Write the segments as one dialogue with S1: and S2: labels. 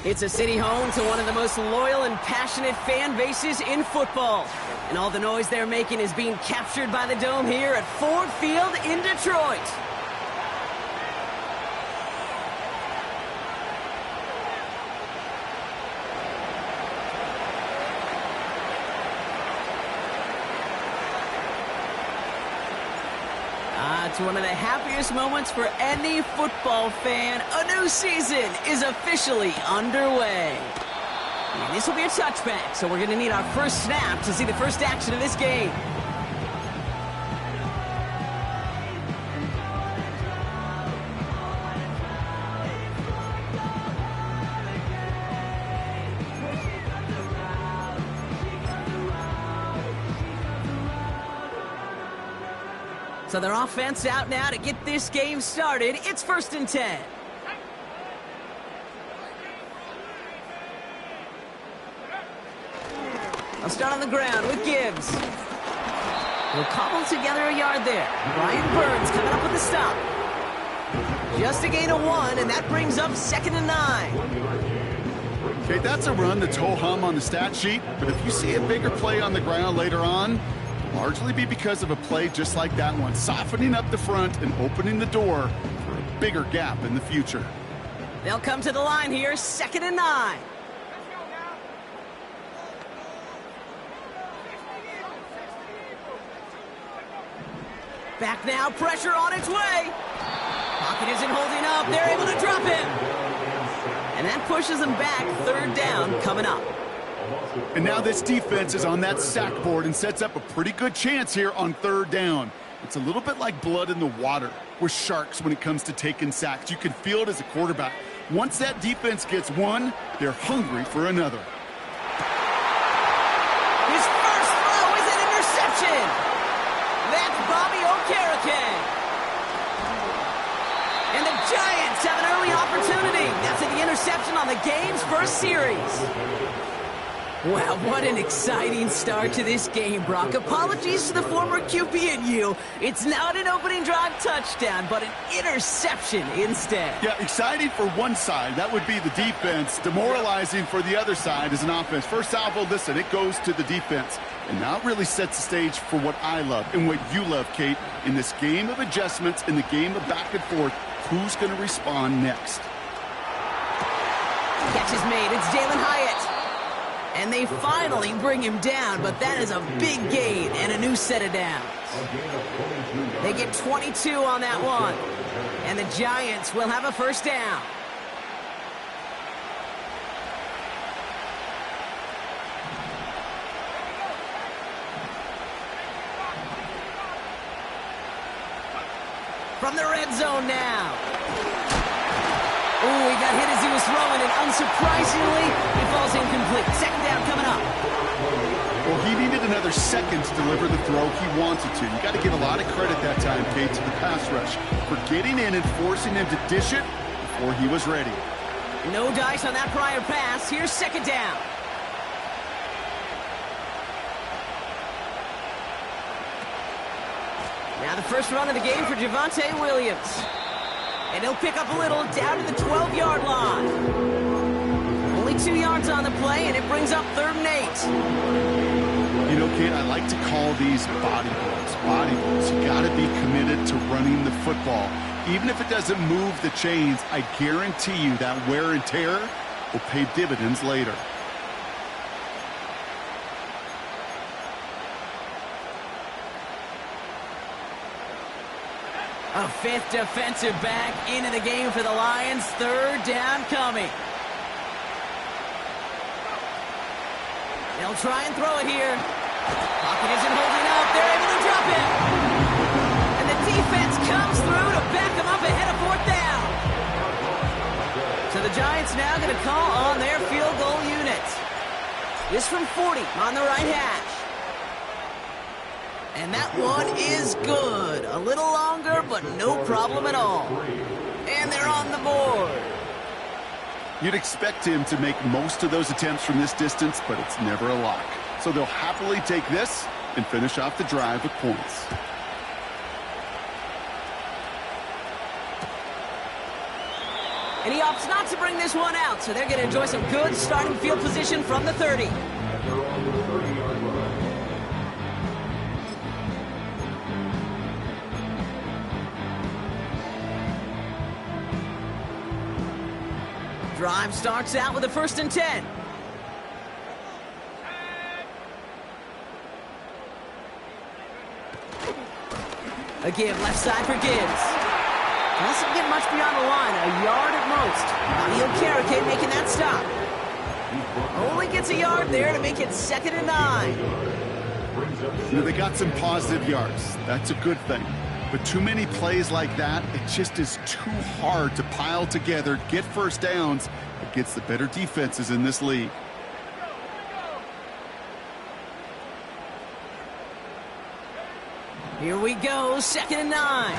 S1: It's a city home to one of the most loyal and passionate fan bases in football. And all the noise they're making is being captured by the Dome here at Ford Field in Detroit. It's one of the happiest moments for any football fan. A new season is officially underway. And this will be a touchback, so we're going to need our first snap to see the first action of this game. So their offense out now to get this game started. It's 1st and 10. I'll start on the ground with Gibbs. He'll cobble together a yard there. Ryan Burns coming up with the stop. Just a gain of 1, and that brings up 2nd and 9.
S2: Okay, that's a run that's ho-hum on the stat sheet, but if you see a bigger play on the ground later on, largely be because of a play just like that one, softening up the front and opening the door for a bigger gap in the future.
S1: They'll come to the line here, 2nd and 9. Back now, pressure on its way. Pocket isn't holding up, they're able to drop him. And that pushes them back, 3rd down coming up.
S2: And now this defense is on that sack board and sets up a pretty good chance here on 3rd down. It's a little bit like blood in the water with sharks when it comes to taking sacks. You can feel it as a quarterback. Once that defense gets one, they're hungry for another.
S1: His first throw is an interception. That's Bobby Okereke. And the Giants have an early opportunity. That's the interception on the game's first series. Wow, what an exciting start to this game, Brock. Apologies to the former QB and you. It's not an opening drive touchdown, but an interception instead.
S2: Yeah, exciting for one side. That would be the defense. Demoralizing for the other side as an offense. First salvo, listen, it goes to the defense. And now it really sets the stage for what I love and what you love, Kate. In this game of adjustments, in the game of back and forth, who's going to respond next?
S1: Catch is made. It's Jalen Hyatt. And they finally bring him down, but that is a big gain and a new set of downs. They get 22 on that one. And the Giants will have a first down. From the red zone now. Ooh, he got hit as he was throwing, and unsurprisingly, he falls incomplete. 2nd down coming up.
S2: Well, he needed another second to deliver the throw he wanted to. You got to give a lot of credit that time, Kate, to the pass rush for getting in and forcing him to dish it before he was ready.
S1: No dice on that prior pass. Here's 2nd down. Now the first run of the game for Javonte Williams. And he'll pick up a little down to the 12-yard line. Only 2 yards on the play, and it brings up 3rd and 8.
S2: You know, Kate, I like to call these body blows. Body blows. You got to be committed to running the football. Even if it doesn't move the chains, I guarantee you that wear and tear will pay dividends later.
S1: A 5th defensive back into the game for the Lions. 3rd down coming. They'll try and throw it here. Pocket isn't holding up. They're able to drop him. And the defense comes through to back him up ahead of 4th down. So the Giants now going to call on their field goal unit. This from 40 on the right hash. And that one is good. A little longer, but no problem at all. And they're on the board.
S2: You'd expect him to make most of those attempts from this distance, but it's never a lock. So they'll happily take this and finish off the drive with points.
S1: And he opts not to bring this one out, so they're going to enjoy some good starting field position from the 30. Drive starts out with a 1st and 10. A give left side for Gibbs. Doesn't get much beyond the line, a yard at most. Fabio Carrique making that stop. Only gets a yard there to make it 2nd and 9.
S2: You know, they got some positive yards. That's a good thing. But too many plays like that, it just is too hard to pile together, get first downs against the better defenses in this league.
S1: Here we go, 2nd and 9.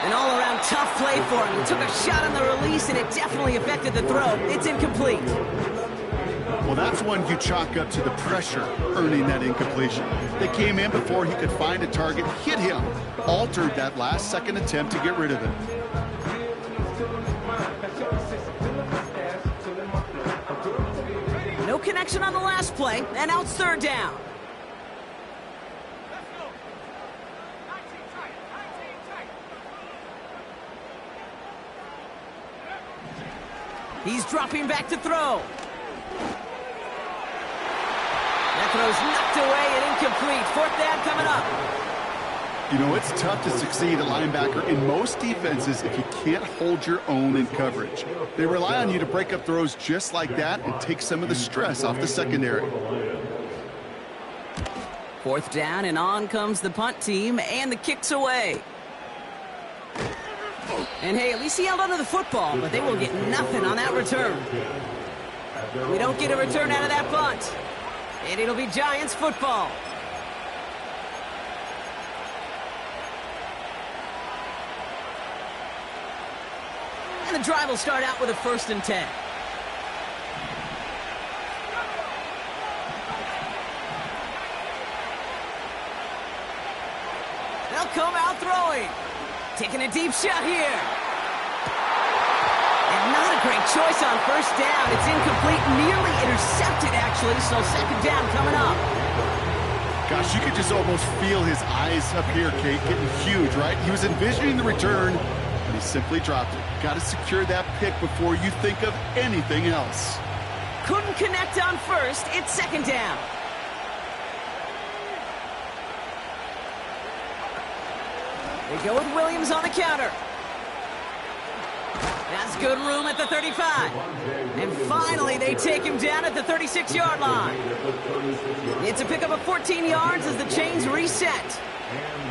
S1: An all-around tough play for him. He took a shot on the release, and it definitely affected the throw. It's incomplete.
S2: Well, that's one you chalk up to the pressure earning that incompletion. They came in before he could find a target, hit him, altered that last-second attempt to get rid of it.
S1: No connection on the last play, and now it's 3rd down. He's dropping back to throw. That throw's knocked away and incomplete. 4th down coming up.
S2: You know, it's tough to succeed at linebacker in most defenses if you can't hold your own in coverage. They rely on you to break up throws just like that and take some of the stress off the secondary.
S1: 4th down, and on comes the punt team, and the kick's away. And hey, at least he held onto the football, but they will get nothing on that return. We don't get a return out of that punt. And it'll be Giants football. And the drive will start out with a 1st and 10. They'll come out throwing. Taking a deep shot here. And not a great choice on 1st down. It's incomplete, nearly intercepted, actually, so 2nd down coming up.
S2: Gosh, you could just almost feel his eyes up here, Kate, getting huge, right? He was envisioning the return, but he simply dropped it. Got to secure that pick before you think of anything else.
S1: Couldn't connect on 1st. It's 2nd down. They go with Williams on the counter. That's good room at the 35. And finally, they take him down at the 36-yard line. It's a pickup of 14 yards as the chains reset.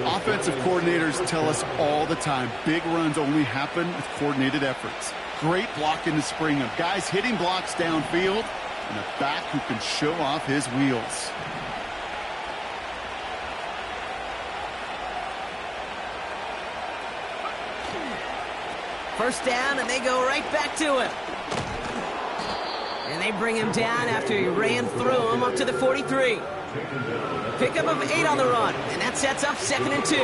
S2: Offensive coordinators tell us all the time, big runs only happen with coordinated efforts. Great blocking to spring them. Guys hitting blocks downfield, and a back who can show off his wheels.
S1: First down, and they go right back to him. And they bring him down after he ran through him up to the 43. Pickup of 8 on the run, and that sets up 2nd and 2.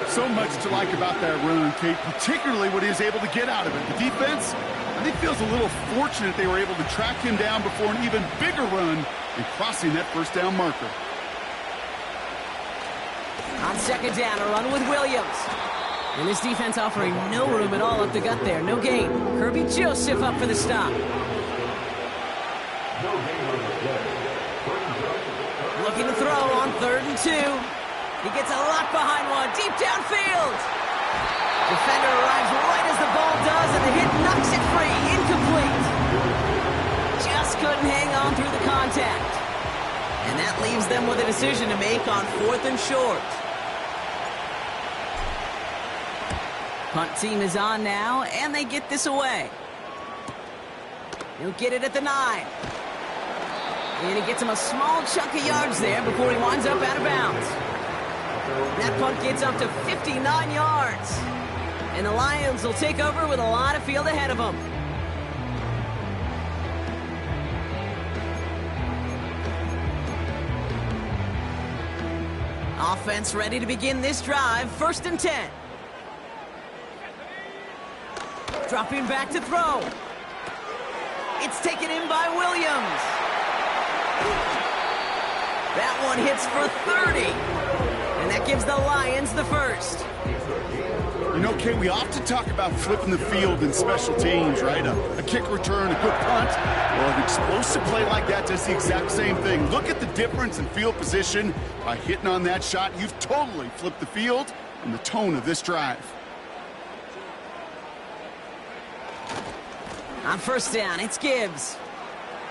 S2: So much to like about that run, Kate, particularly what he was able to get out of it. The defense, I think, feels a little fortunate they were able to track him down before an even bigger run and crossing that 1st down marker.
S1: On 2nd down, a run with Williams. And this defense offering no room at all up the gut there. No gain. Kirby Joseph up for the stop. Looking to throw on 3rd and 2. He gets a lot behind one. Deep downfield. Defender arrives right as the ball does, and the hit knocks it free. Incomplete. Just couldn't hang on through the contact. And that leaves them with a decision to make on 4th and short. Punt team is on now, and they get this away. He'll get it at the 9. And he gets him a small chunk of yards there before he winds up out of bounds. That punt gets up to 59 yards. And the Lions will take over with a lot of field ahead of them. Offense ready to begin this drive. 1st and 10. Dropping back to throw. It's taken in by Williams. That one hits for 30. And that gives the Lions the first.
S2: You know, Kate, we often talk about flipping the field in special teams, right? A kick return, a good punt. Well, an explosive play like that does the exact same thing. Look at the difference in field position. By hitting on that shot, you've totally flipped the field and the tone of this drive.
S1: On first down, it's Gibbs.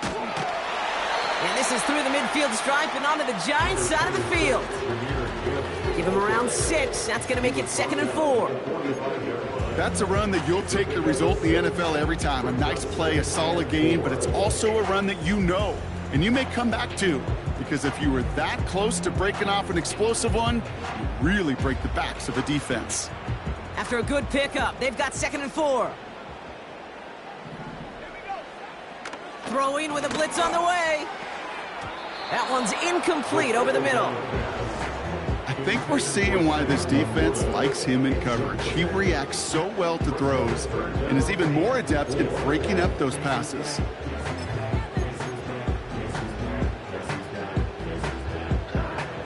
S1: And this is through the midfield stripe and onto the Giants' side of the field. Give him around 6. That's going to make it 2nd and 4.
S2: That's a run that you'll take the result in the NFL every time. A nice play, a solid game, but it's also a run that you know, and you may come back to. Because if you were that close to breaking off an explosive one, you really break the backs of the defense.
S1: After a good pickup, they've got 2nd and 4. Throwing with a blitz on the way. That one's incomplete over the middle.
S2: I think we're seeing why this defense likes him in coverage. He reacts so well to throws and is even more adept in breaking up those passes.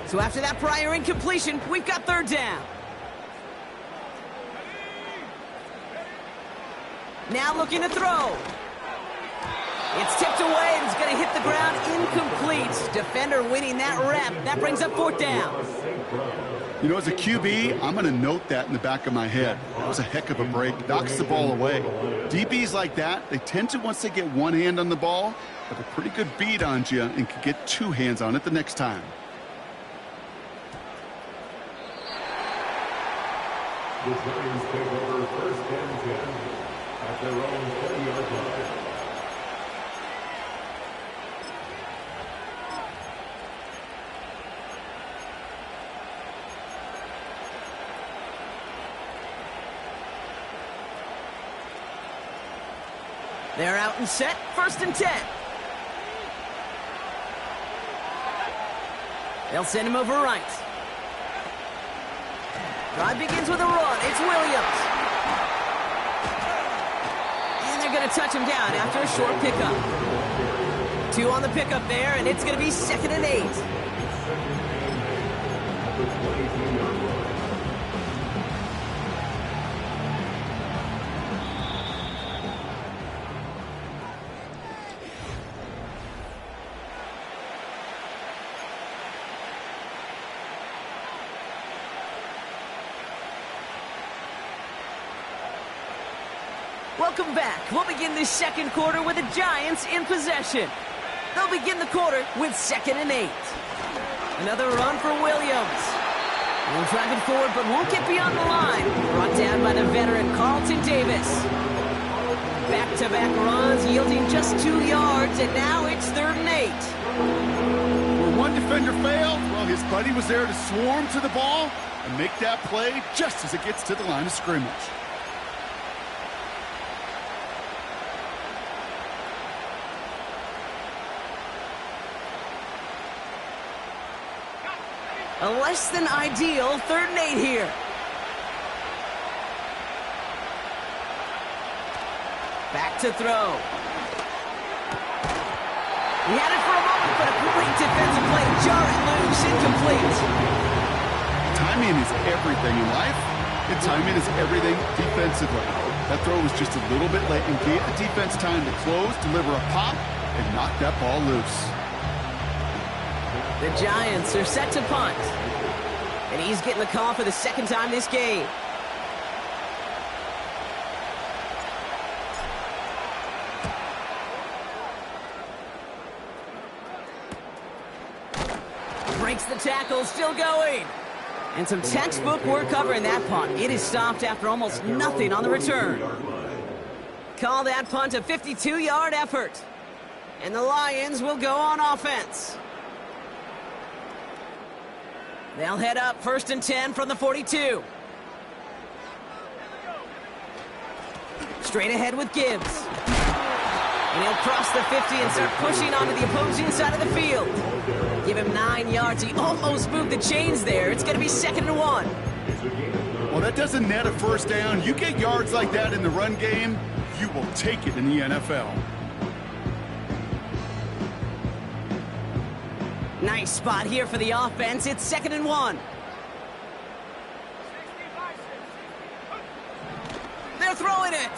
S1: So after that prior incompletion, we've got 3rd down. Now looking to throw. It's tipped away and it's going to hit the ground incomplete. Defender winning that rep. That brings up 4th down.
S2: You know, as a QB, I'm going to note that in the back of my head. That was a heck of a break. Knocks the ball away. DBs like that, they tend to, once they get one hand on the ball, have a pretty good beat on you and can get 2 hands on it the next time.
S3: The Giants take over 1st and 10 at their own 30-yard line.
S1: They're out and set. 1st and 10. They'll send him over right. Drive begins with a run. It's Williams. And they're going to touch him down after a short pickup. 2 on the pickup there, and it's going to be 2nd and 8. Welcome back. We'll begin this 2nd quarter with the Giants in possession. They'll begin the quarter with 2nd and 8. Another run for Williams. He'll drive it forward, but won't get beyond the line. Brought down by the veteran Carlton Davis. Back-to-back runs yielding just 2 yards, and now it's 3rd and 8.
S2: Where one defender failed, well, his buddy was there to swarm to the ball and make that play just as it gets to the line of scrimmage.
S1: A less than ideal 3rd and 8 here. Back to throw. He had it for a moment, but a great defensive play to jar it loose, incomplete.
S2: Timing is everything in life, and timing is everything defensively. That throw was just a little bit late and gave the defense time to close, deliver a pop, and knock that ball loose.
S1: The Giants are set to punt. And he's getting the call for the 2nd time this game. Breaks the tackle, still going. And some textbook work covering that punt. It is stopped after almost nothing on the return. Call that punt a 52-yard effort. And the Lions will go on offense. They'll head up 1st and 10 from the 42. Straight ahead with Gibbs. And he'll cross the 50 and start pushing onto the opposing side of the field. Give him 9 yards. He almost moved the chains there. It's going to be 2nd and 1.
S2: Well, that doesn't net a first down. You get yards like that in the run game, you will take it in the NFL.
S1: Nice spot here for the offense. It's 2nd and 1. They're throwing it.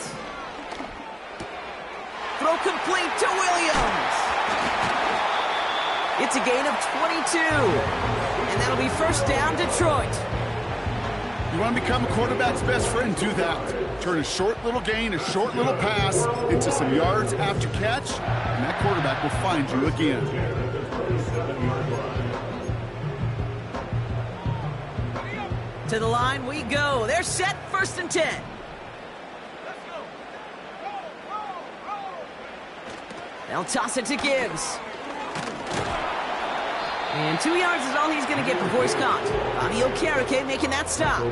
S1: Throw complete to Williams. It's a gain of 22. And that'll be first down, Detroit.
S2: You want to become a quarterback's best friend, do that. Turn a short little gain, a short little pass into some yards after catch, and that quarterback will find you again.
S1: To the line we go. They're set, 1st and 10. They'll toss it to Gibbs. And 2 yards is all he's going to get before he's caught. Bobby Okereke making that stop.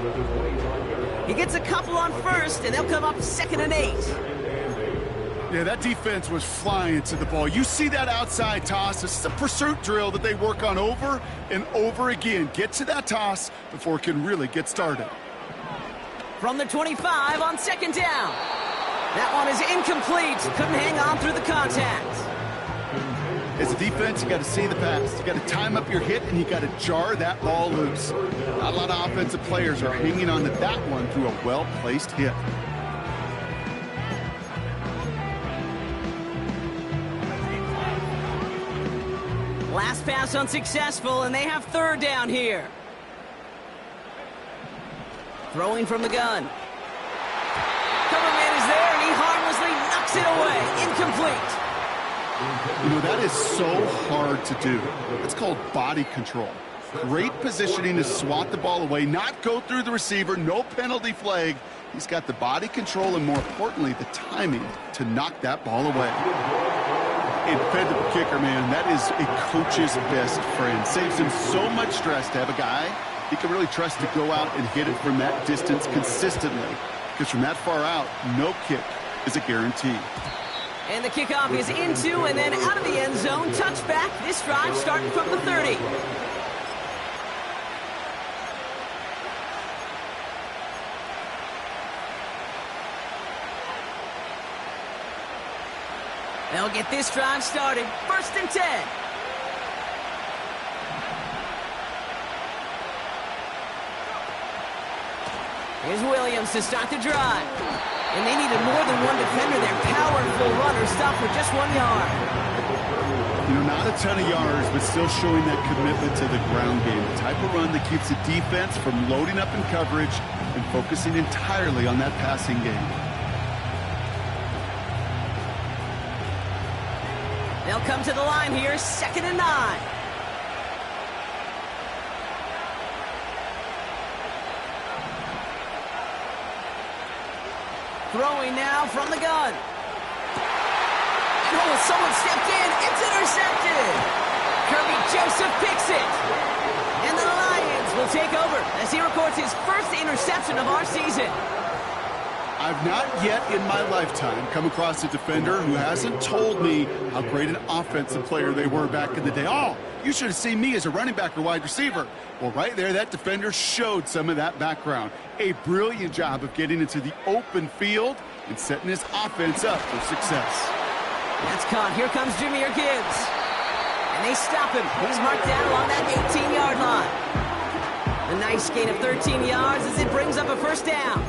S1: He gets a couple on 1st, and they'll come up 2nd and 8.
S2: Yeah, that defense was flying to the ball. You see that outside toss. This is a pursuit drill that they work on over and over again. Get to that toss before it can really get started.
S1: From the 25 on 2nd down. That one is incomplete. Couldn't hang on through the contact.
S2: As a defense, you got to see the pass. You got to time up your hit, and you got to jar that ball loose. Not a lot of offensive players are hanging on to that one through a well-placed hit.
S1: Last pass unsuccessful, and they have 3rd down here. Throwing from the gun. Cover man is there, and he harmlessly knocks it away. Incomplete.
S2: You know, that is so hard to do. It's called body control. Great positioning to swat the ball away, not go through the receiver, no penalty flag. He's got the body control and, more importantly, the timing to knock that ball away. A dependable kicker, man, that is a coach's best friend. Saves him so much stress to have a guy he can really trust to go out and hit it from that distance consistently. Because from that far out, no kick is a guarantee.
S1: And the kickoff is into and then out of the end zone. Touchback. This drive starting from the 30. They'll get this drive started. 1st and 10. Here's Williams to start the drive. And they needed more than one defender. Their powerful runner stopped for just 1 yard.
S2: You know, not a ton of yards, but still showing that commitment to the ground game. The type of run that keeps the defense from loading up in coverage and focusing entirely on that passing game.
S1: They'll come to the line here, 2nd and 9. Throwing now from the gun. Oh, someone stepped in. It's intercepted. Kirby Joseph picks it. And the Lions will take over as he records his first interception of our season.
S2: I've not yet in my lifetime come across a defender who hasn't told me how great an offensive player they were back in the day. Oh, you should have seen me as a running back or wide receiver. Well, right there, that defender showed some of that background. A brilliant job of getting into the open field and setting his offense up for success.
S1: That's caught. Here comes Jahmyr Gibbs. And they stop him. He's marked down along that 18-yard line. A nice gain of 13 yards as it brings up a first down.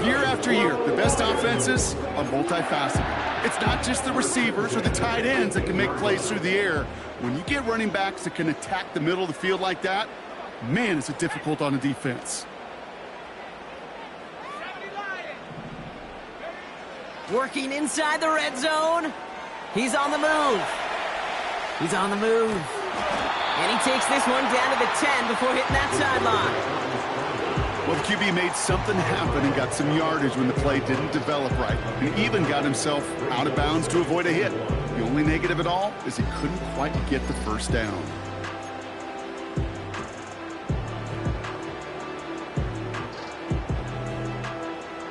S2: Year after year, the best offenses are multifaceted. It's not just the receivers or the tight ends that can make plays through the air. When you get running backs that can attack the middle of the field like that, man, is it difficult on a defense.
S1: Working inside the red zone. He's on the move. He's on the move. And he takes this one down to the 10 before hitting that sideline.
S2: Well, the QB made something happen and got some yardage when the play didn't develop right. And even got himself out of bounds to avoid a hit. The only negative at all is he couldn't quite get the first down.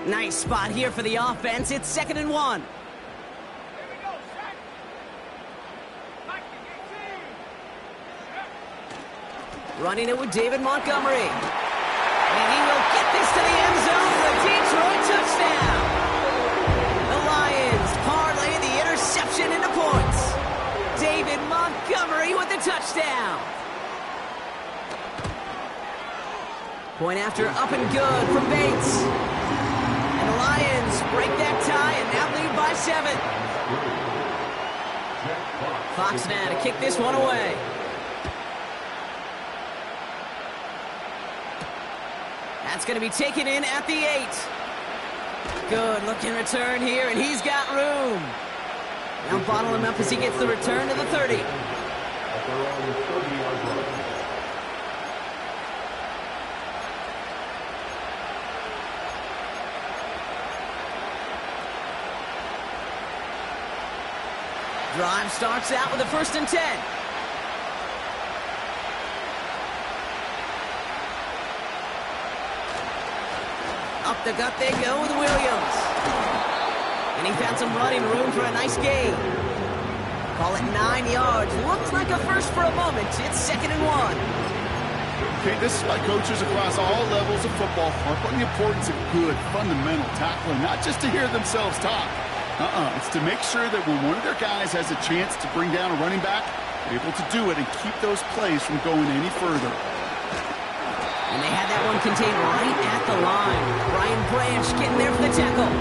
S1: Nice spot here for the offense. It's 2nd and 1. Running it with David Montgomery. And he will get this to the Point after, up and good from Bates. And the Lions break that tie and now lead by 7. Fox now to kick this one away. That's going to be taken in at the 8. Good looking return here, and he's got room. Now bottle him up as he gets the return to the 30.
S3: At their own 30-yard line.
S1: Drive starts out with a 1st and 10. Up the gut they go with Williams. And he found some running room for a nice gain. Call it 9 yards. Looks like a first for a moment. It's 2nd and 1.
S2: Okay, this is why coaches across all levels of football harp on the importance of good, fundamental tackling, not just to hear themselves talk. It's to make sure that when one of their guys has a chance to bring down a running back, they're able to do it and keep those plays from going any further.
S1: And they had that one contained right at the line. Brian Branch getting there for the tackle.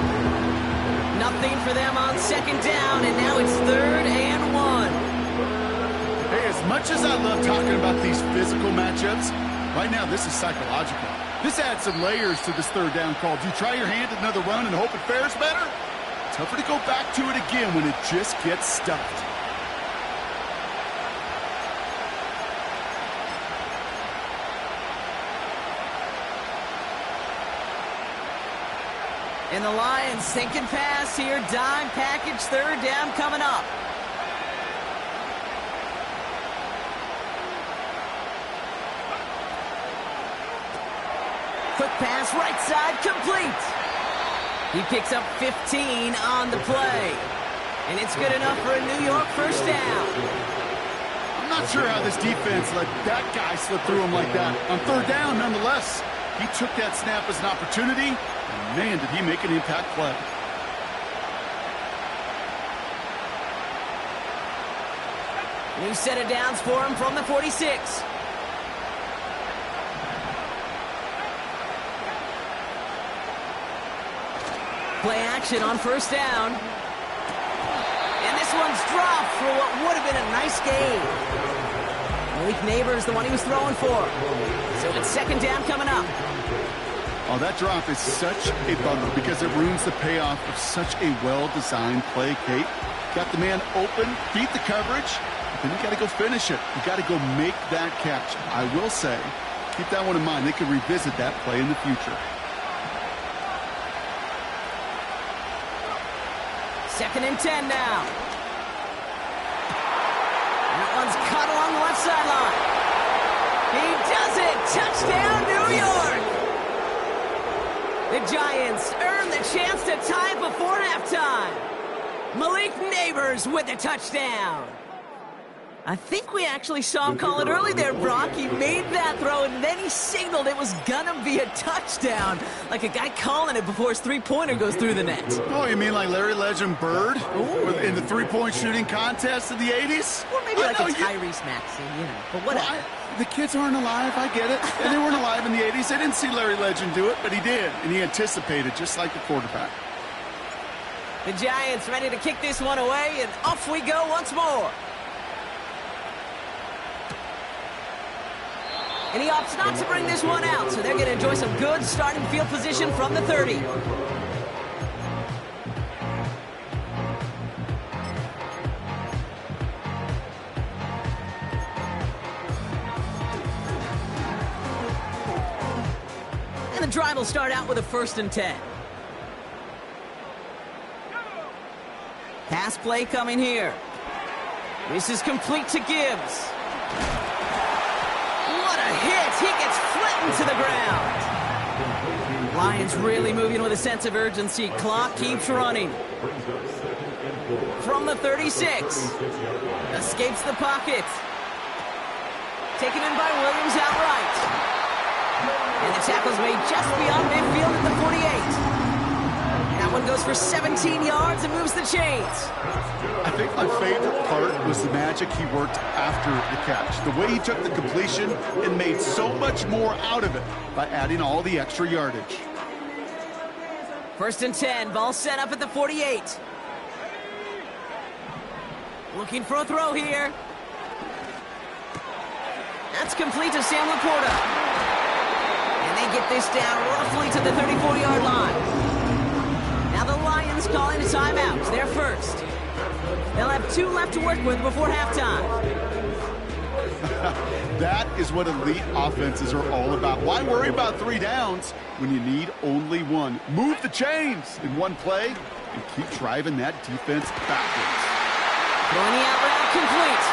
S1: Nothing for them on 2nd down, and now it's 3rd and 1.
S2: Hey, as much as I love talking about these physical matchups, right now this is psychological. This adds some layers to this 3rd down call. Do you try your hand at another run and hope it fares better? Tougher to go back to it again when it just gets stuffed.
S1: And the Lions sinking pass here. Dime package, 3rd down coming up. Quick pass, right side, complete. He picks up 15 on the play. And it's good enough for a New York 1st down.
S2: I'm not sure how this defense let that guy slip through him like that. On 3rd down, nonetheless, he took that snap as an opportunity. And man, did he make an impact play.
S1: New set of downs for him from the 46. Play action on 1st down. And this one's dropped for what would have been a nice gain. Malik Neighbors, the one he was throwing for. So it's 2nd down coming up.
S2: Oh, that drop is such a bummer because it ruins the payoff of such a well-designed play, Kate. Got the man open, beat the coverage, then you got to go finish it. You got to go make that catch. I will say, keep that one in mind. They can revisit that play in the future.
S1: 2nd and 10 now. And that one's cut along the left sideline. He does it! Touchdown, New York! The Giants earn the chance to tie it before halftime. Malik Neighbors with the touchdown. I think we actually saw him call it early there, Brock. He made that throw, and then he signaled it was gonna be a touchdown. Like a guy calling it before his three-pointer goes through the net.
S2: Oh, you mean like Larry Legend Bird in the three-point shooting contest of the 80s?
S1: Or maybe like a Tyrese Maxey, you know, but whatever.
S2: Well, the kids aren't alive, I get it. And they weren't alive in the 80s. They didn't see Larry Legend do it, but he did. And he anticipated, just like the quarterback.
S1: The Giants ready to kick this one away, and off we go once more. And he opts not to bring this one out, so they're going to enjoy some good starting field position from the 30. And the drive will start out with a 1st and 10. Pass play coming here. This is complete to Gibbs. What a hit! He gets flattened to the ground. Lions really moving with a sense of urgency. Clock keeps running. From the 36. Escapes the pocket. Taken in by Williams outright. And the tackle's made just beyond midfield at the 48. Now That one goes for 17 yards and moves the chains.
S2: I think my favorite part was the magic he worked after the catch. The way he took the completion and made so much more out of it by adding all the extra yardage.
S1: 1st and 10, ball set up at the 48. Looking for a throw here. That's complete to Sam Laporta. And they get this down roughly to the 34-yard line. Now the Lions calling a timeout. They're first. They'll have 2 left to work with before halftime.
S2: That is what elite offenses are all about. Why worry about 3 downs when you need only 1? Move the chains in one play and keep driving that defense backwards.
S1: Throwing the out route complete.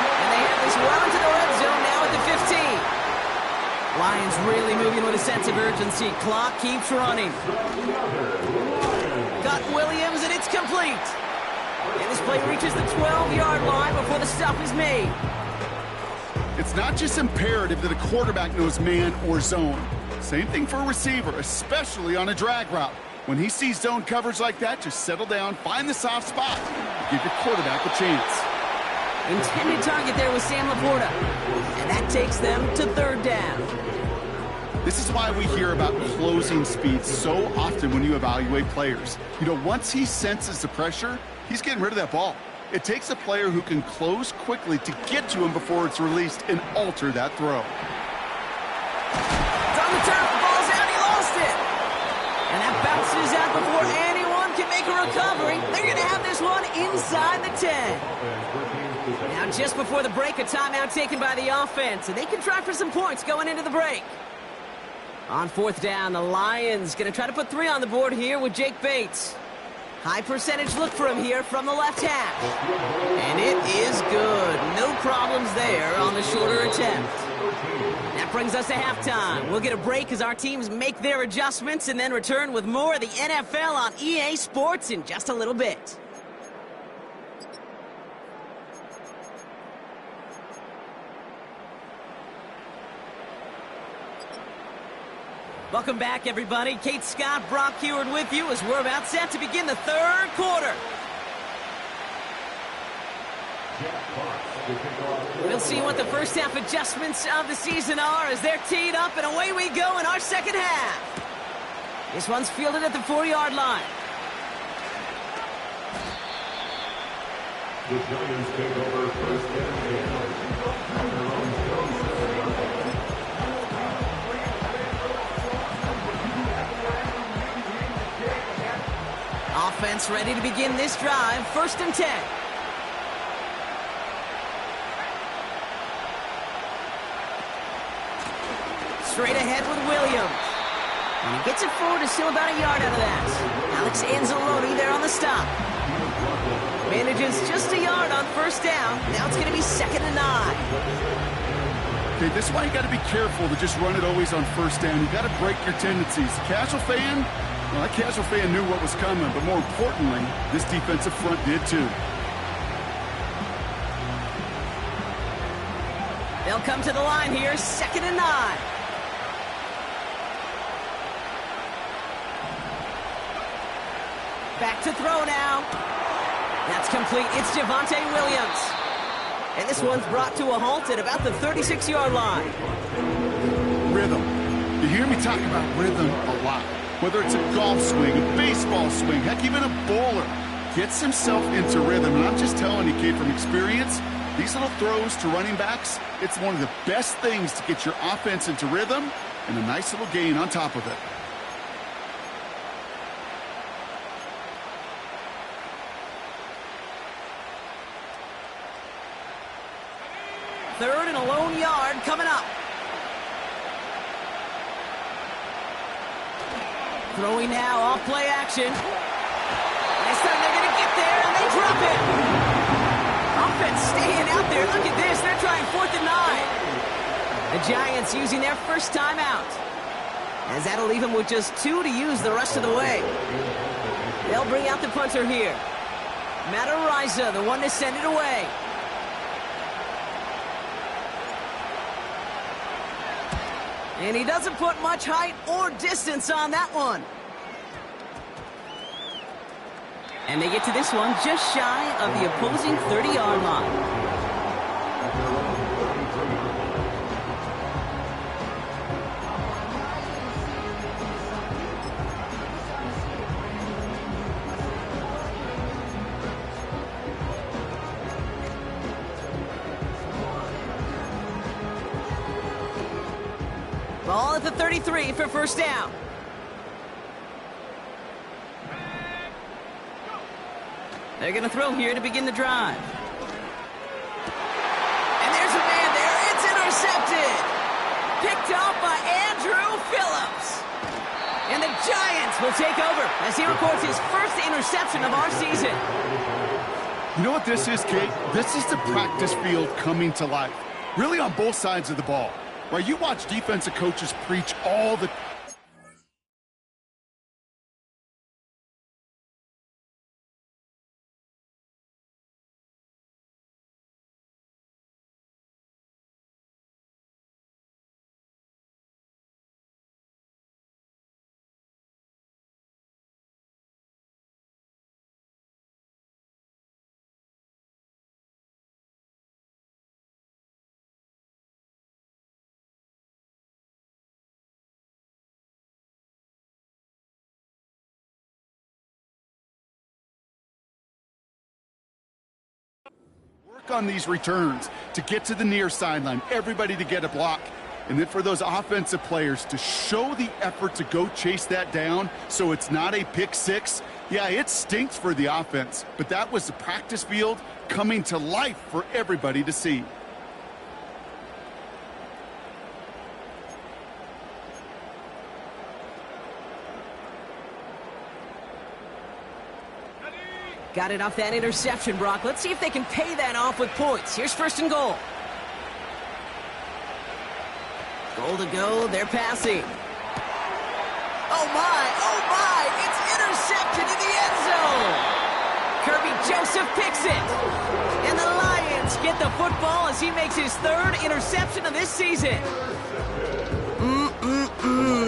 S1: And they have this well into the red zone now at the 15. Lions really moving with a sense of urgency. Clock keeps running. Got Williams, and it's complete. And this play reaches the 12-yard line before the stop is made.
S2: It's not just imperative that a quarterback knows man or zone. Same thing for a receiver, especially on a drag route. When he sees zone coverage like that, just settle down, find the soft spot, give your quarterback a chance.
S1: Intended target there was Sam Laporta. And that takes them to 3rd down.
S2: This is why we hear about closing speed so often when you evaluate players. You know, once he senses the pressure, he's getting rid of that ball. It takes a player who can close quickly to get to him before it's released and alter that throw.
S1: It's on the turf, the ball's out, he lost it. And that bounces out before anyone can make a recovery. They're going to have this one inside the 10. Now just before the break, a timeout taken by the offense, and they can try for some points going into the break. On 4th down, the Lions going to try to put 3 on the board here with Jake Bates. High percentage look for him here from the left hash. And it is good. No problems there on the shorter attempt. That brings us to halftime. We'll get a break as our teams make their adjustments and then return with more of the NFL on EA Sports in just a little bit. Welcome back, everybody. Kate Scott, Brock Huard with you as we're about set to begin the 3rd quarter. We'll see what the first half adjustments of the season are as they're teed up, and away we go in our 2nd half. This one's fielded at the 4-yard line.
S3: The Giants take over 1st and 10.
S1: Offense ready to begin this drive. 1st and 10. Straight ahead with Williams. And he gets it forward to still about a yard out of that. Alex Anzalone there on the stop. Manages just a yard on 1st down. Now it's going to be 2nd and 9.
S2: Okay, this is why you got to be careful to just run it always on 1st down. You got to break your tendencies. Casual fan, well, that casual fan knew what was coming, but more importantly, this defensive front did too.
S1: They'll come to the line here, 2nd and 9. Back to throw now. That's complete. It's Javonte Williams. And this one's brought to a halt at about the 36-yard line.
S2: Rhythm. You hear me talk about rhythm a lot. Whether it's a golf swing, a baseball swing, heck, even a bowler gets himself into rhythm. And I'm just telling you, kid, from experience, these little throws to running backs, it's one of the best things to get your offense into rhythm and a nice little gain on top of it.
S1: Third and a lone yard coming up. Throwing now, off play action. This time they're going to get there, and they drop it. Offense staying out there. Look at this. They're trying 4th and 9. The Giants using their first timeout. As that'll leave them with just 2 to use the rest of the way. They'll bring out the punter here. Matt Araiza, the one to send it away. And he doesn't put much height or distance on that one. And they get to this one just shy of the opposing 30-yard line. Ball at the 33 for first down. They're going to throw here to begin the drive. And there's a man there. It's intercepted. Picked off by Andrew Phillips. And the Giants will take over as he records his first interception of our season.
S2: You know what this is, Kate? This is the practice field coming to life. Really on both sides of the ball. Right, you watch defensive coaches preach all the... work on these returns to get to the near sideline, everybody to get a block. And then for those offensive players to show the effort to go chase that down so it's not a pick six. Yeah, it stinks for the offense, but that was the practice field coming to life for everybody to see.
S1: Got it off that interception, Brock. Let's see if they can pay that off with points. Here's first and goal. Goal to go. They're passing. Oh, my. It's intercepted in the end zone. Kirby Joseph picks it. And the Lions get the football as he makes his third interception of this season.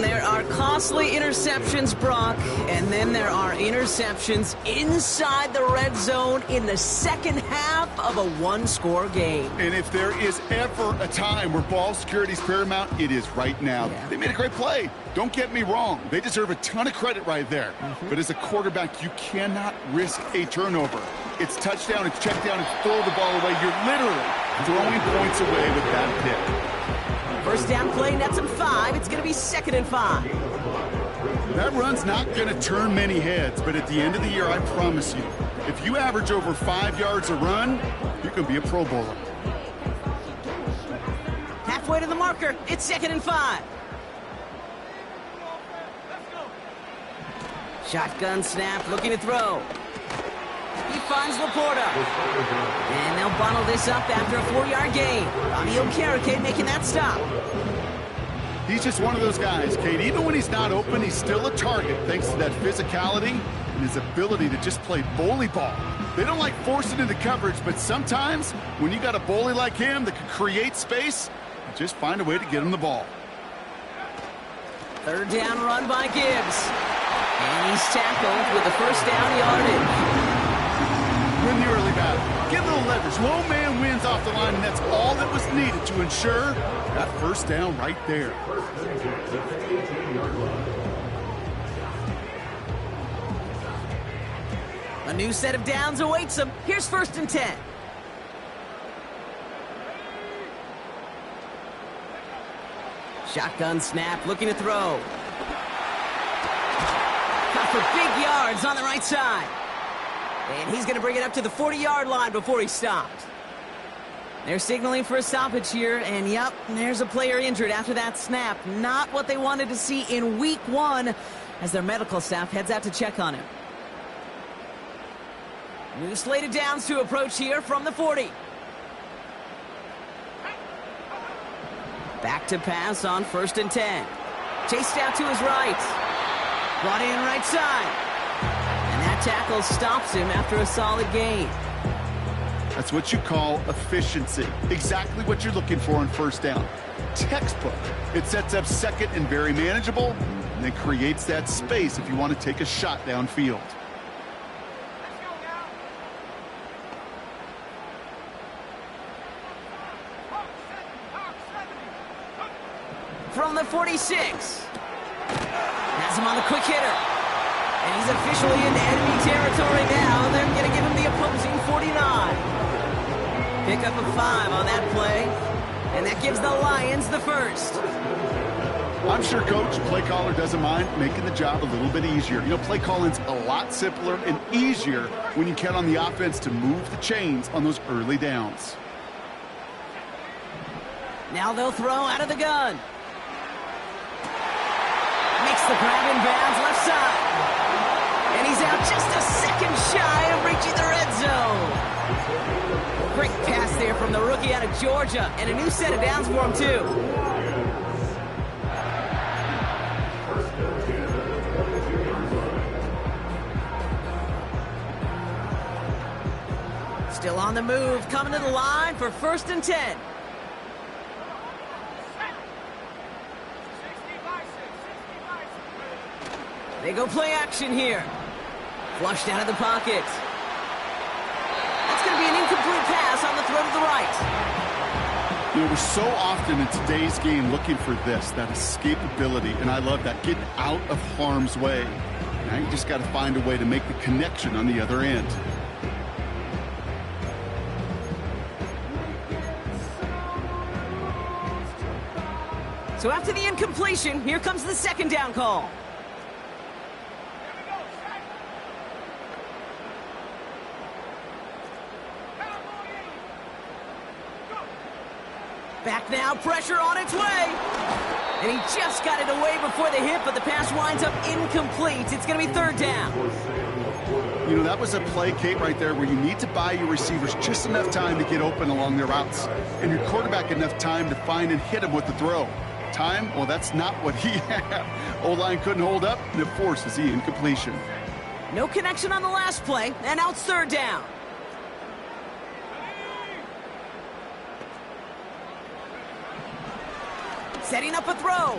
S1: There are costly interceptions, Brock, and then there are interceptions inside the red zone in the second half of a one-score game.
S2: And if there is ever a time where ball security is paramount, it is right now. Yeah. They made a great play. Don't get me wrong. They deserve a ton of credit right there. But as a quarterback, you cannot risk a turnover. It's touchdown, it's check down, it's throw the ball away. You're literally throwing points away with that pick.
S1: First down play, nets him 5. It's going to be 2nd and 5.
S2: That run's not going to turn many heads, but at the end of the year, I promise you, if you average over 5 yards a run, you can be a Pro Bowler.
S1: Halfway to the marker. It's 2nd and 5. Shotgun snap, looking to throw. He finds Laporta. And they'll bottle this up after a 4-yard gain. Ronnie Okereke making that stop.
S2: He's just one of those guys, Kate. Even when he's not open, he's still a target thanks to that physicality and his ability to just play bully ball. They don't like forcing into coverage, but sometimes when you got a bully like him that can create space, just find a way to get him the ball.
S1: Third down run by Gibbs. And he's tackled with the first down yardage.
S2: Win the early battle. Get a little leverage. Low man wins off the line, and that's all that was needed to ensure that first down right there.
S1: A new set of downs awaits him. Here's 1st and 10. Shotgun snap, looking to throw. Cut for big yards on the right side. And he's going to bring it up to the 40-yard line before he stops. They're signaling for a stoppage here, and yep, there's a player injured after that snap. Not what they wanted to see in week 1 as their medical staff heads out to check on him. New slated downs to approach here from the 40. Back to pass on 1st and 10. Chased out to his right. Brought in right side. And that tackle stops him after a solid gain.
S2: That's what you call efficiency. Exactly what you're looking for on first down. Textbook. It sets up second and very manageable, and then creates that space if you want to take a shot downfield.
S1: 46. Has him on the quick hitter. And he's officially into enemy territory now. They're going to give him the opposing 49. Pick up a 5 on that play. And that gives the Lions the first.
S2: I'm sure Coach, play caller doesn't mind making the job a little bit easier. You know, play calling's a lot simpler and easier when you count on the offense to move the chains on those early downs.
S1: Now they'll throw out of the gun. Makes the grab in bounds left side. And he's out just a second shy of reaching the red zone. Great pass there from the rookie out of Georgia. And a new set of downs for him, too. Still on the move, coming to the line for 1st and 10. They go play action here. Flushed out of the pocket. That's going to be an incomplete pass on the throw to the right.
S2: You know, we're so often in today's game looking for this, that escapability, and I love that, getting out of harm's way. Now you just got to find a way to make the connection on the other end.
S1: So after the incompletion, here comes the 2nd down call. Back now, pressure on its way. And he just got it away before the hit, but the pass winds up incomplete. It's going to be 3rd down.
S2: You know, that was a play, Kate, right there where you need to buy your receivers just enough time to get open along their routes, and your quarterback enough time to find and hit him with the throw. Time? Well, that's not what he had. O-line couldn't hold up, and it forces the incompletion.
S1: No connection on the last play, and now it's 3rd down. Setting up a throw.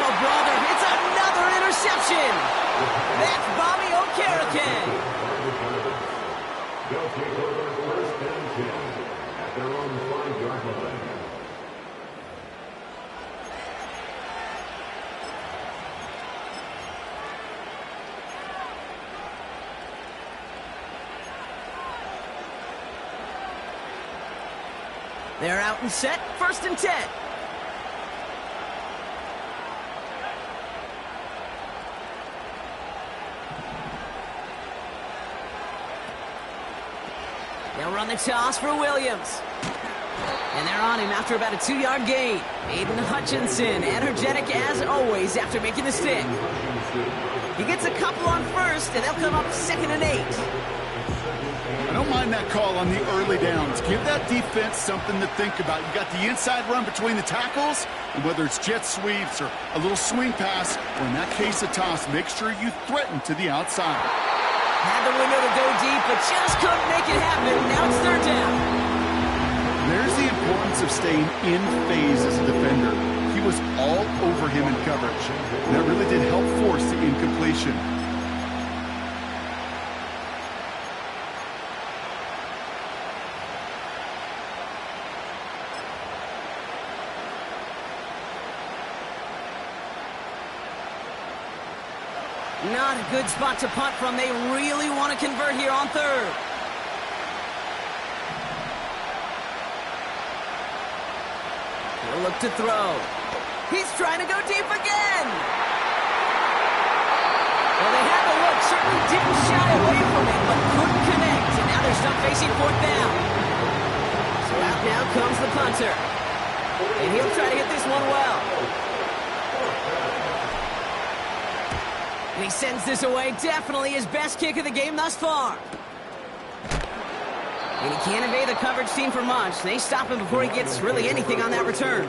S1: Oh, brother, it's another interception. That's Bobby Okereke.
S3: They'll take over 1st and 10 at their own 5-yard line.
S1: They're out and set, 1st and 10. They'll run the toss for Williams. And they're on him after about a 2-yard gain. Aiden Hutchinson, energetic as always after making the stick. He gets a couple on 1st, and they'll come up 2nd and 8.
S2: I don't mind that call on the early downs. Give that defense something to think about. You got the inside run between the tackles, and whether it's jet sweeps or a little swing pass, or in that case a toss, make sure you threaten to the outside.
S1: Had the window to go deep, but just couldn't make it happen. Now it's 3rd down.
S2: There's the importance of staying in phase as a defender. He was all over him in coverage, and that really did help force the incompletion.
S1: Not a good spot to punt from. They really want to convert here on 3rd. He'll look to throw. He's trying to go deep again. Well, they had the look. Certainly didn't shy away from it, but couldn't connect. And now they're stuck facing 4th down. So out now comes the punter. And he'll try to hit this one well. And he sends this away. Definitely his best kick of the game thus far. And he can't evade the coverage team for much. They stop him before he gets really anything on that return.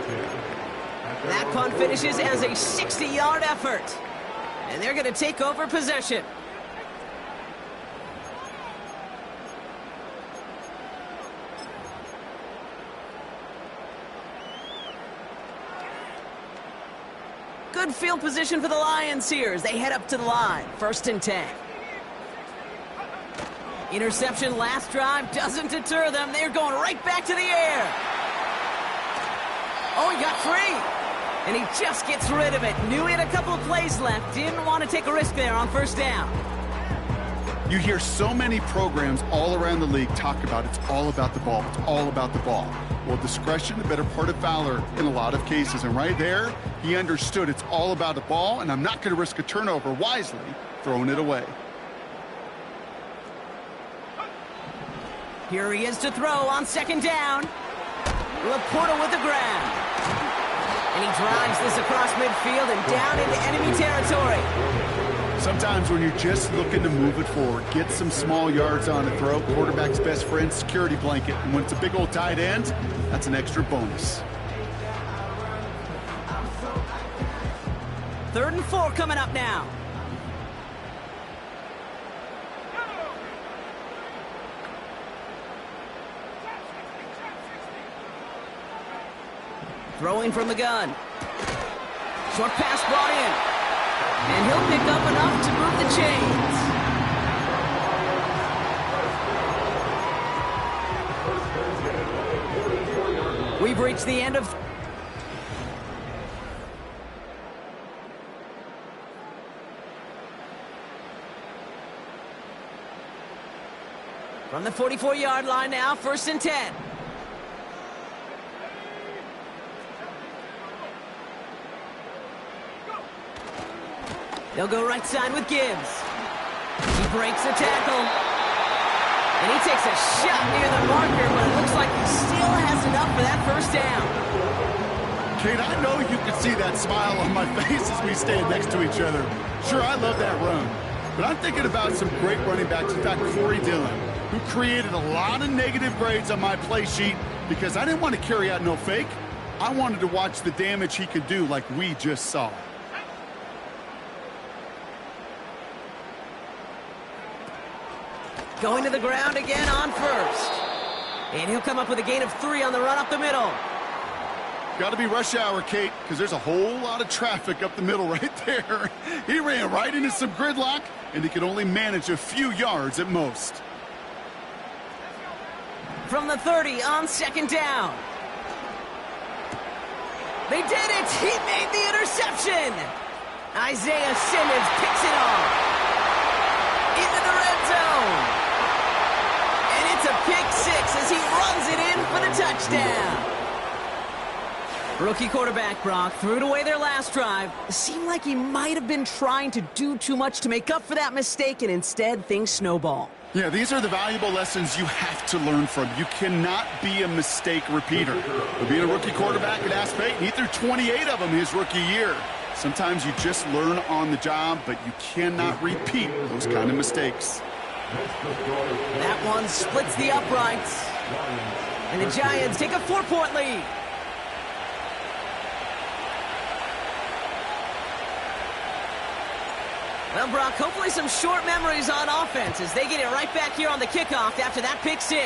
S1: That punt finishes as a 60-yard effort. And they're going to take over possession. Good field position for the Lions here as they head up to the line. 1st and 10. Interception last drive doesn't deter them. They're going right back to the air. Oh, he got free. And he just gets rid of it. Knew he had a couple of plays left. Didn't want to take a risk there on first down.
S2: You hear so many programs all around the league talk about it's all about the ball. It's all about the ball. Well, discretion, the better part of valor in a lot of cases. And right there, he understood it's all about the ball, and I'm not going to risk a turnover, wisely throwing it away.
S1: Here he is to throw on second down. Laporta with the grab. And he drives this across midfield and down into enemy territory.
S2: Sometimes when you're just looking to move it forward, get some small yards on a throw, quarterback's best friend, security blanket. And when it's a big old tight end, that's an extra bonus.
S1: 3rd and 4 coming up now. Throwing from the gun. Short pass brought in. And he'll pick up enough to move the chains. We've reached the end of... From the 44-yard line now, 1st and 10. They'll go right side with Gibbs. He breaks the tackle. And he takes a shot near the marker, but it looks like he still has enough for that first down.
S2: Kate, I know you can see that smile on my face as we stand next to each other. Sure, I love that run. But I'm thinking about some great running backs. In fact, Corey Dillon, who created a lot of negative grades on my play sheet because I didn't want to carry out no fake. I wanted to watch the damage he could do like we just saw.
S1: Going to the ground again on first. And he'll come up with a gain of 3 on the run up the middle.
S2: Got to be rush hour, Kate, because there's a whole lot of traffic up the middle right there. He ran right into some gridlock, and he could only manage a few yards at most.
S1: From the 30 on second down. They did it! He made the interception! Isaiah Simmons picks it off. Into the red zone. And it's a pick 6 as he runs it in for the touchdown. Rookie quarterback Brock threw it away their last drive. It seemed like he might have been trying to do too much to make up for that mistake, and instead things snowball.
S2: Yeah, these are the valuable lessons you have to learn from. You cannot be a mistake repeater. But being a rookie quarterback at Ask Peyton, he threw 28 of them his rookie year. Sometimes you just learn on the job, but you cannot repeat those kind of mistakes.
S1: That one splits the uprights. And the Giants take a 4-point lead. Well, Brock, hopefully some short memories on offense as they get it right back here on the kickoff after that pick 6.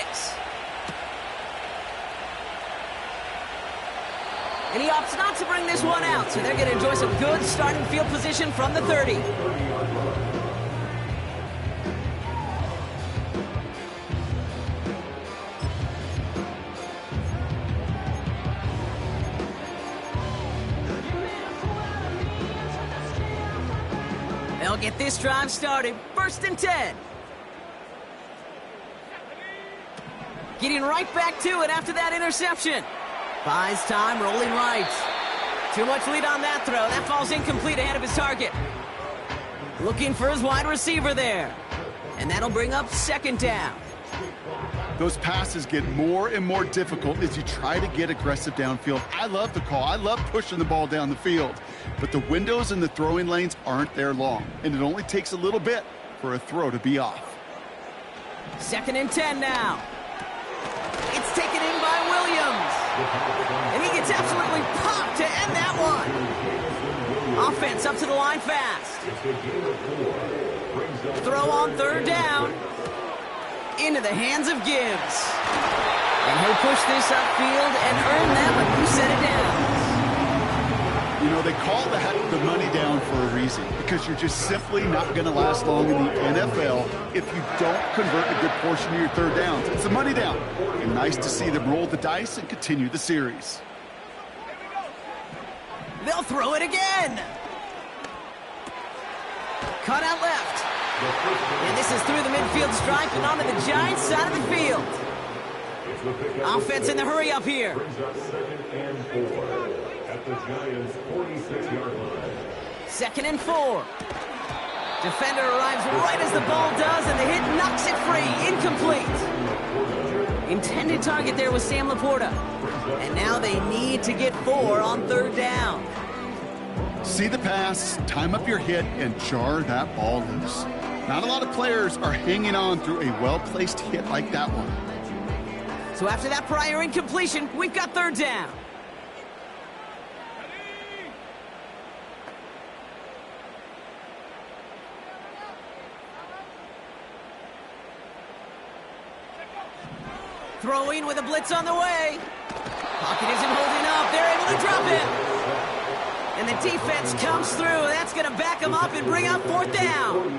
S1: And he opts not to bring this one out, so they're going to enjoy some good starting field position from the 30. They'll get this drive started. 1st and 10. Getting right back to it after that interception. Buys time, rolling right. Too much lead on that throw. That falls incomplete ahead of his target. Looking for his wide receiver there. And that'll bring up 2nd down.
S2: Those passes get more and more difficult as you try to get aggressive downfield. I love the call. I love pushing the ball down the field. But the windows in the throwing lanes aren't there long. And it only takes a little bit for a throw to be off.
S1: 2nd and 10 now. It's taken in by Williams. And he gets absolutely popped to end that one. Offense up to the line fast. Throw on 3rd down. Into the hands of Gibbs. And he'll push this upfield and earn them a new set of downs.
S2: You know, they call that the money down for a reason, because you're just simply not going to last long in the NFL if you don't convert a good portion of your 3rd downs. It's the money down. And nice to see them roll the dice and continue the series.
S1: They'll throw it again. Cut out left. And this is through the midfield stripe and onto the Giants' side of the field. Offense in the hurry up here.
S3: Brings up 2nd and 4 at the Giants' 46-yard line.
S1: 2nd and 4. Defender arrives right as the ball does, and the hit knocks it free. Incomplete. Intended target there was Sam Laporta. And now they need to get 4 on 3rd down.
S2: See the pass, time up your hit, and jar that ball loose. Not a lot of players are hanging on through a well-placed hit like that one.
S1: So after that prior incompletion, we've got 3rd down. Throwing with a blitz on the way. Pocket isn't holding up. They're able to drop it. And the defense comes through. That's going to back them up and bring up 4th down.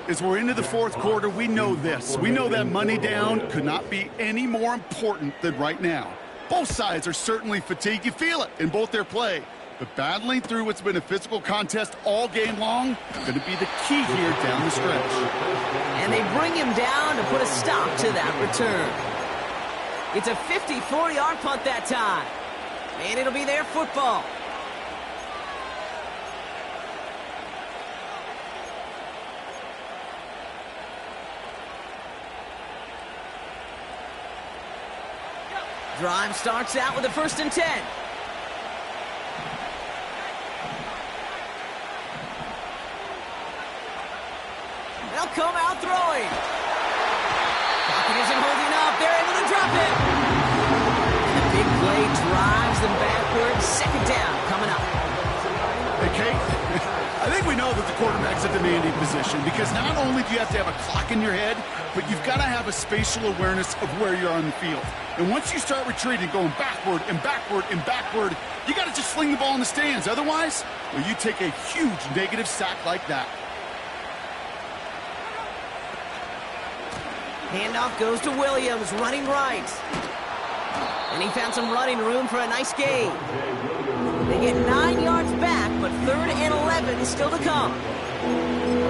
S2: As we're into the 4th quarter, we know this. We know that money down could not be any more important than right now. Both sides are certainly fatigued. You feel it in both their play. But battling through what's been a physical contest all game long is going to be the key here down the stretch.
S1: And they bring him down to put a stop to that return. It's a 54-yard punt that time. And it'll be their football. Drive starts out with a 1st and 10. They'll come out throwing. Pocket isn't holding up. They're able to drop it. And the big play drives them backwards. 2nd down coming up.
S2: Hey, Kate, I think we know that the quarterback's a demanding position because not only do you have to have a clock in your head, but you've got to have a spatial awareness of where you're on the field. And once you start retreating, going backward and backward and backward, you got to just fling the ball in the stands. Otherwise, well, you take a huge negative sack like that.
S1: Handoff goes to Williams, running right. And he found some running room for a nice gain. They get 9 yards back, but 3rd and 11 still to come.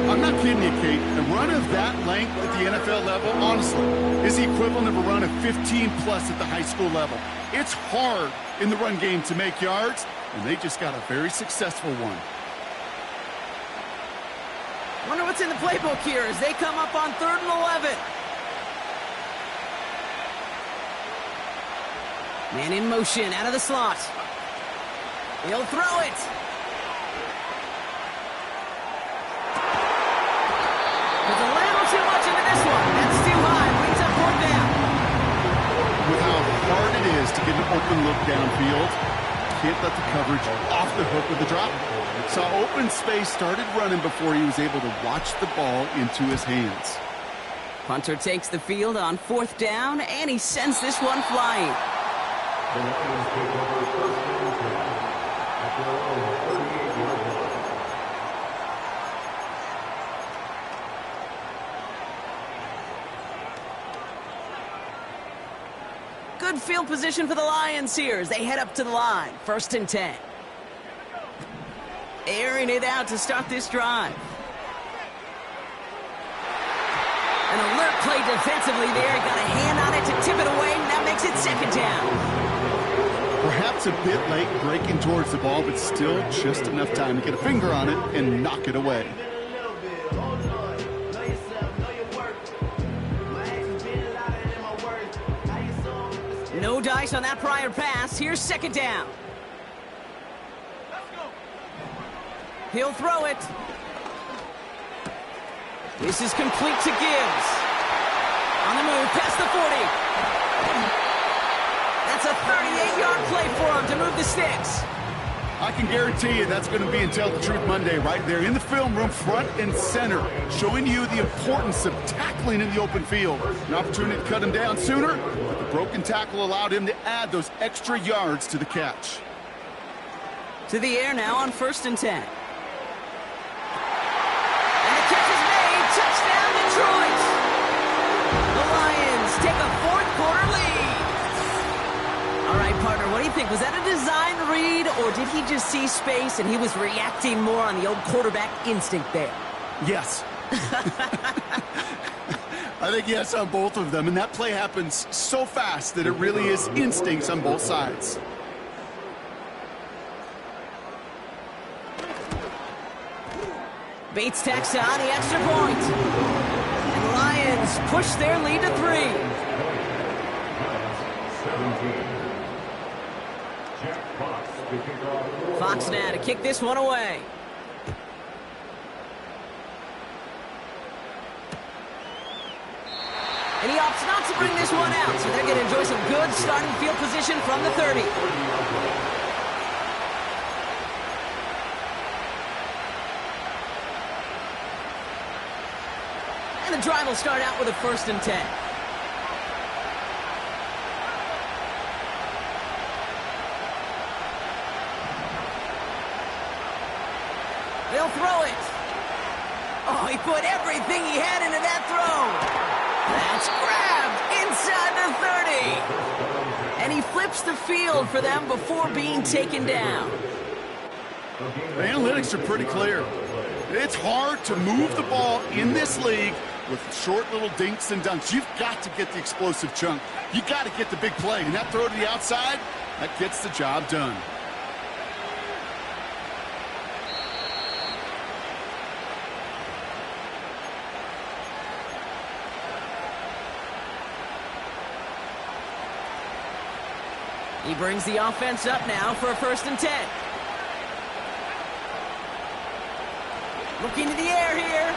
S2: I'm not kidding you, Kate. A run of that length at the NFL level, honestly, is the equivalent of a run of 15-plus at the high school level. It's hard in the run game to make yards, and they just got a very successful one.
S1: Wonder what's in the playbook here as they come up on 3rd and 11. Man in motion, out of the slot. He'll throw it. There's a little too much into this one. That's too high. Brings up 4th down.
S2: With how hard it is to get an open look downfield, can't let the coverage off the hook with the drop. Saw open space, started running before he was able to watch the ball into his hands.
S1: Punter takes the field on 4th down, and he sends this one flying.
S3: The Lions take over 1st and 10 at their own 38-yard line.
S1: Good field position for the Lions here as they head up to the line. 1st and 10. Airing it out to start this drive. An alert play defensively there. Got a hand on it to tip it away, and that makes it 2nd down.
S2: Perhaps a bit late breaking towards the ball, but still just enough time to get a finger on it and knock it away.
S1: No dice on that prior pass. Here's 2nd down. He'll throw it. This is complete to Gibbs. On the move, past the 40. That's a 38-yard play for him to move the sticks.
S2: I can guarantee you that's going to be in Tell the Truth Monday right there in the film room, front and center, showing you the importance of tackling in the open field. An opportunity to cut him down sooner, but the broken tackle allowed him to add those extra yards to the catch.
S1: To the air now on 1st and 10. And the catch is made. Touchdown, Detroit. The Lions take a 4th quarter lead. All right, partner, What do you think? Was that a design read, or did he just see space and he was reacting more on the old quarterback instinct there?
S2: Yes. I think yes on both of them, and that play happens so fast that it really is instincts on both sides.
S1: Bates tacks on the extra point. And the Lions push their lead to 3.
S3: 17. Jack Fox to kick off.
S1: Fox now to kick this one away. And he opts not to bring this one out, so they're going to enjoy some good starting field position from the 30. And the drive will start out with a 1st and 10. They'll throw it. Oh, he put everything he had into that throw. That's grabbed inside the 30. And he flips the field for them before being taken down.
S2: The analytics are pretty clear. It's hard to move the ball in this league with short little dinks and dunks. You've got to get the explosive chunk. You got to get the big play. And that throw to the outside, that gets the job done.
S1: He brings the offense up now for a 1st and 10. Looking to the air here.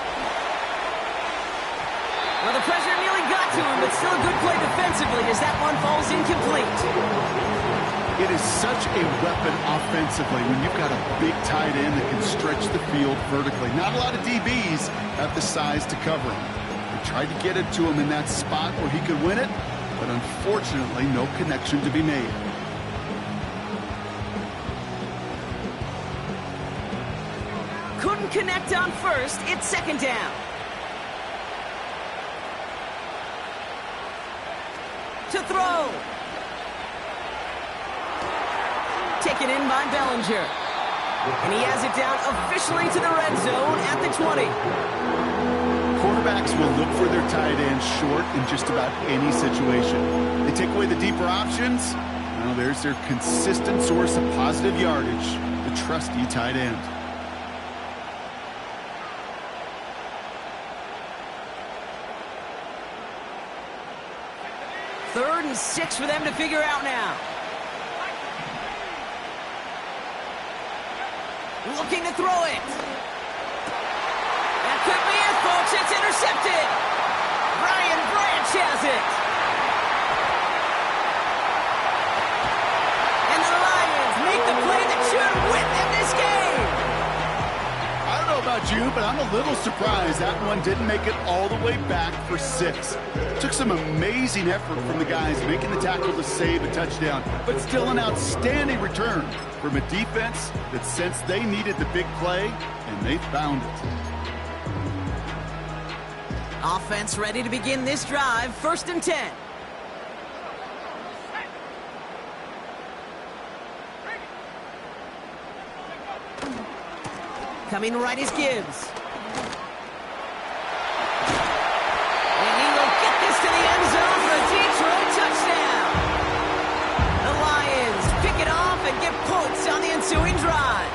S1: Well, the pressure nearly got to him, but still a good play defensively as that one falls incomplete.
S2: It is such a weapon offensively when you've got a big tight end that can stretch the field vertically. Not a lot of DBs have the size to cover him. They tried to get it to him in that spot where he could win it, but unfortunately, no connection to be made.
S1: Couldn't connect on 1st. It's 2nd down. To throw. Taken in by Bellinger. And he has it down officially to the red zone at the 20.
S2: Quarterbacks will look for their tight end short in just about any situation. They take away the deeper options. Well, there's their consistent source of positive yardage, the trusty tight end.
S1: 3rd and 6 for them to figure out now. Looking to throw it. That could be it, folks. It's intercepted. Brian Branch has it. And the Lions make the play that should win them this game.
S2: I don't know about you, but I'm a little surprised that one didn't make it all the way back for 6. Took some amazing effort from the guys making the tackle to save a touchdown, but still an outstanding return from a defense that sensed they needed the big play, and they found it.
S1: Offense ready to begin this drive, 1st and 10. Coming right is Gibbs. And he will get this to the end zone for a Detroit touchdown. The Lions pick it off and get points on the ensuing drive.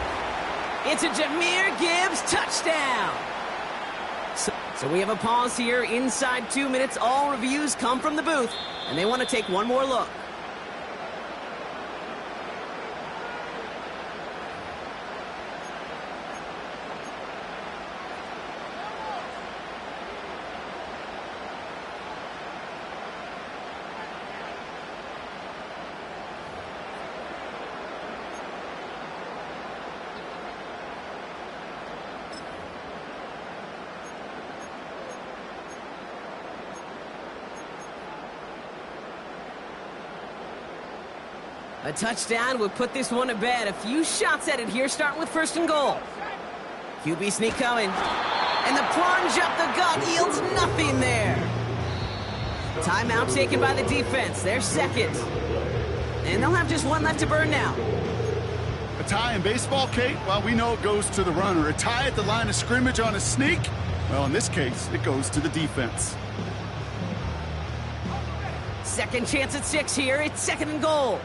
S1: It's a Jahmyr Gibbs touchdown. So we have a pause here inside 2 minutes. All reviews come from the booth, and they want to take one more look. A touchdown would put this one to bed. A few shots at it here, starting with 1st and goal. QB sneak coming. And the plunge up the gut yields nothing there. Timeout taken by the defense. Their 2nd. And they'll have just one left to burn now.
S2: A tie in baseball, Kate? Well, we know it goes to the runner. A tie at the line of scrimmage on a sneak? Well, in this case, it goes to the defense.
S1: Second chance at 6 here. It's 2nd and goal.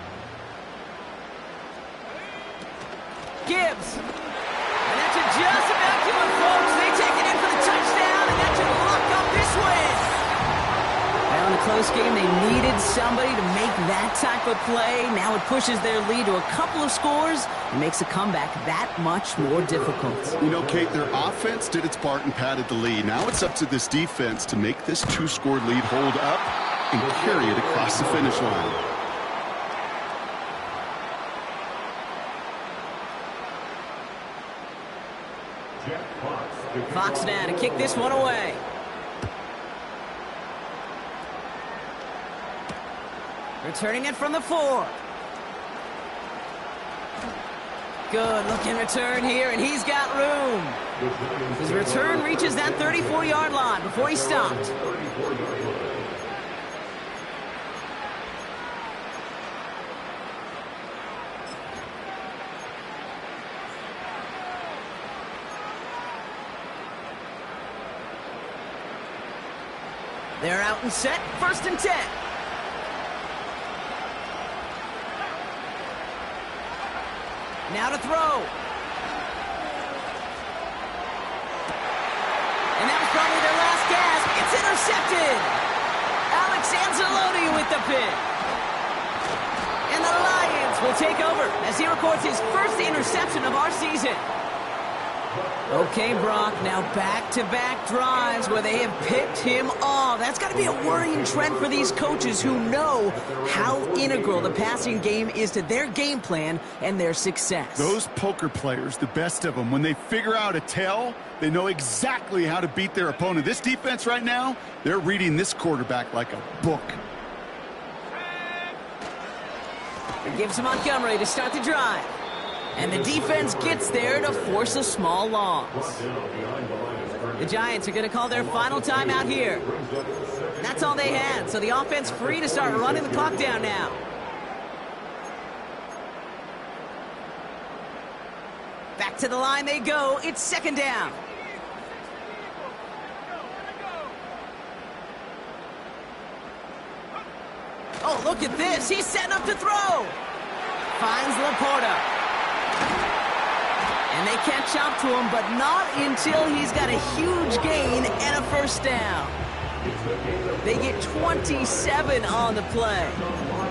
S1: Gibbs. And that should just about do it, folks. They take it in for the touchdown, and that should lock up this win. Well, in a close game, they needed somebody to make that type of play. Now it pushes their lead to a couple of scores and makes a comeback that much more difficult.
S2: You know, Kate, their offense did its part and padded the lead. Now it's up to this defense to make this 2-score lead hold up and carry it across the finish line.
S1: Fox now to kick this one away. Returning it from the 4. Good looking return here, and he's got room. His return reaches that 34-yard line before he stopped. They're out and set, 1st and 10. Now to throw. And that was probably their last gasp. It's intercepted. Alex Anzalone with the pick. And the Lions will take over as he records his first interception of our season. Okay, Brock, now back-to-back drives where they have picked him off. That's got to be a worrying trend for these coaches who know how integral the passing game is to their game plan and their success.
S2: Those poker players, the best of them, when they figure out a tell, they know exactly how to beat their opponent. This defense right now, they're reading this quarterback like a book.
S1: It gives to Montgomery to start the drive. And the defense gets there to force a small loss. The Giants are going to call their final timeout here. And that's all they had, so the offense free to start running the clock down now. Back to the line they go. It's 2nd down. Oh, look at this. He's setting up to throw. Finds Laporta. And they catch up to him, but not until he's got a huge gain and a 1st down. They get 27 on the play.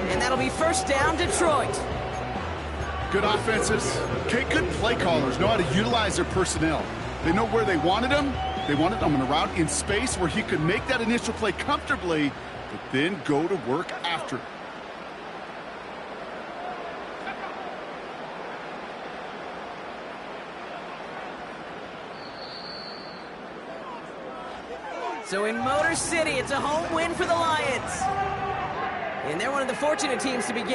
S1: And that'll be 1st down, Detroit.
S2: Good offenses. Okay, good play callers know how to utilize their personnel. They know where they wanted him. They wanted him on a route in space where he could make that initial play comfortably, but then go to work after it.
S1: So in Motor City, it's a home win for the Lions. And they're one of the fortunate teams to begin